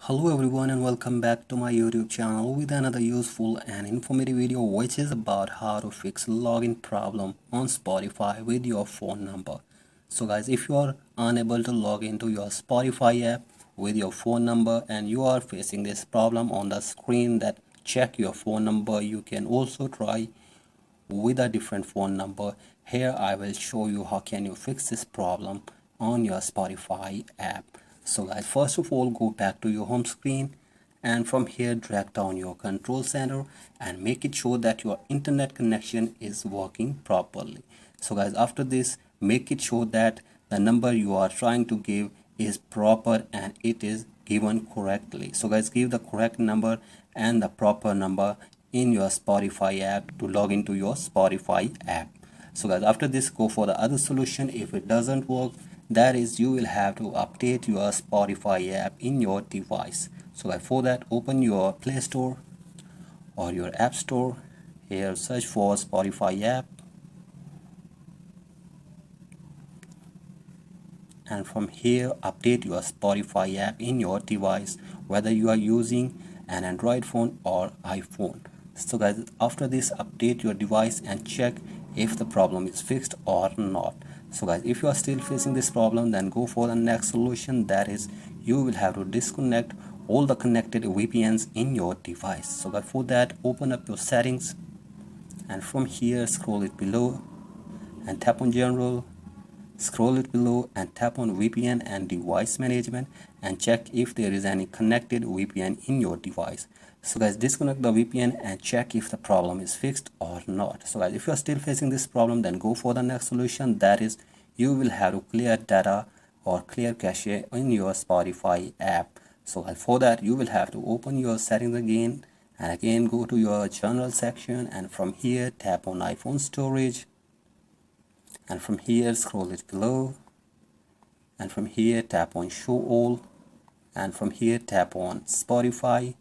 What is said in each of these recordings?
Hello everyone and welcome back to my YouTube channel with another useful and informative video which is about how to fix login problem on Spotify with your phone number. So guys, if you are unable to log into your Spotify app with your phone number and you are facing this problem on the screen that check your phone number, you can also try with a different phone number. Here I will show you how can you fix this problem on your Spotify app. So guys, first of all, go back to your home screen and from here drag down your control center and make it sure that your internet connection is working properly. So guys, after this, make it sure that the number you are trying to give is proper and it is given correctly. So guys, give the correct number and the proper number in your Spotify app to log into your Spotify app. So guys, after this, go for the other solution. If it doesn't work, that is you will have to update your Spotify app in your device. So guys, for that, open your Play Store or your App Store. Here search for Spotify app and from here update your Spotify app in your device, whether you are using an Android phone or iPhone. So guys, after this, update your device and check if the problem is fixed or not. So guys, if you are still facing this problem, then go for the next solution, that is you will have to disconnect all the connected VPNs in your device. So guys, for that, open up your settings and from here scroll it below and tap on general. Scroll it below and tap on VPN and device management and check if there is any connected VPN in your device. So guys, disconnect the VPN and check if the problem is fixed or not. So guys, if you are still facing this problem, then go for the next solution, that is you will have to clear data or clear cache in your Spotify app. So guys, for that you will have to open your settings again and again go to your general section and from here tap on iPhone storage. And from here scroll it below and from here tap on show all and from here tap on Spotify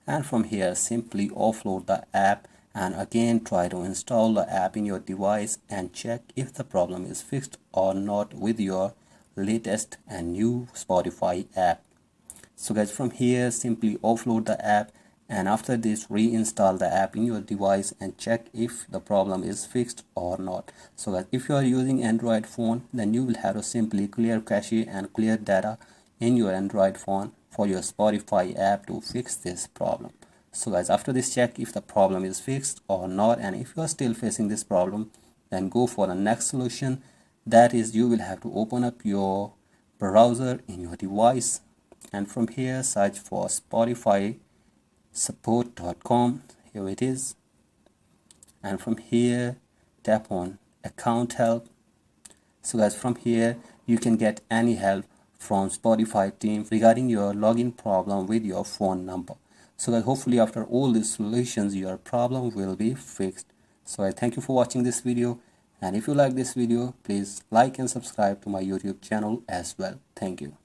and from here simply offload the app and again try to install the app in your device and check if the problem is fixed or not with your latest and new Spotify app. So guys, from here simply offload the app and after this reinstall the app in your device and check if the problem is fixed or not. So that if you are using Android phone, then you will have to simply clear cache and clear data in your Android phone for your Spotify app to fix this problem. So guys, after this, check if the problem is fixed or not, and if you are still facing this problem, then go for the next solution, that is you will have to open up your browser in your device and from here search for Spotify support.com. Here it is, and from here tap on account help. So guys, from here you can get any help from Spotify team regarding your login problem with your phone number. So guys, hopefully after all these solutions your problem will be fixed. So I thank you for watching this video, and if you like this video, please like and subscribe to my YouTube channel as well. Thank you.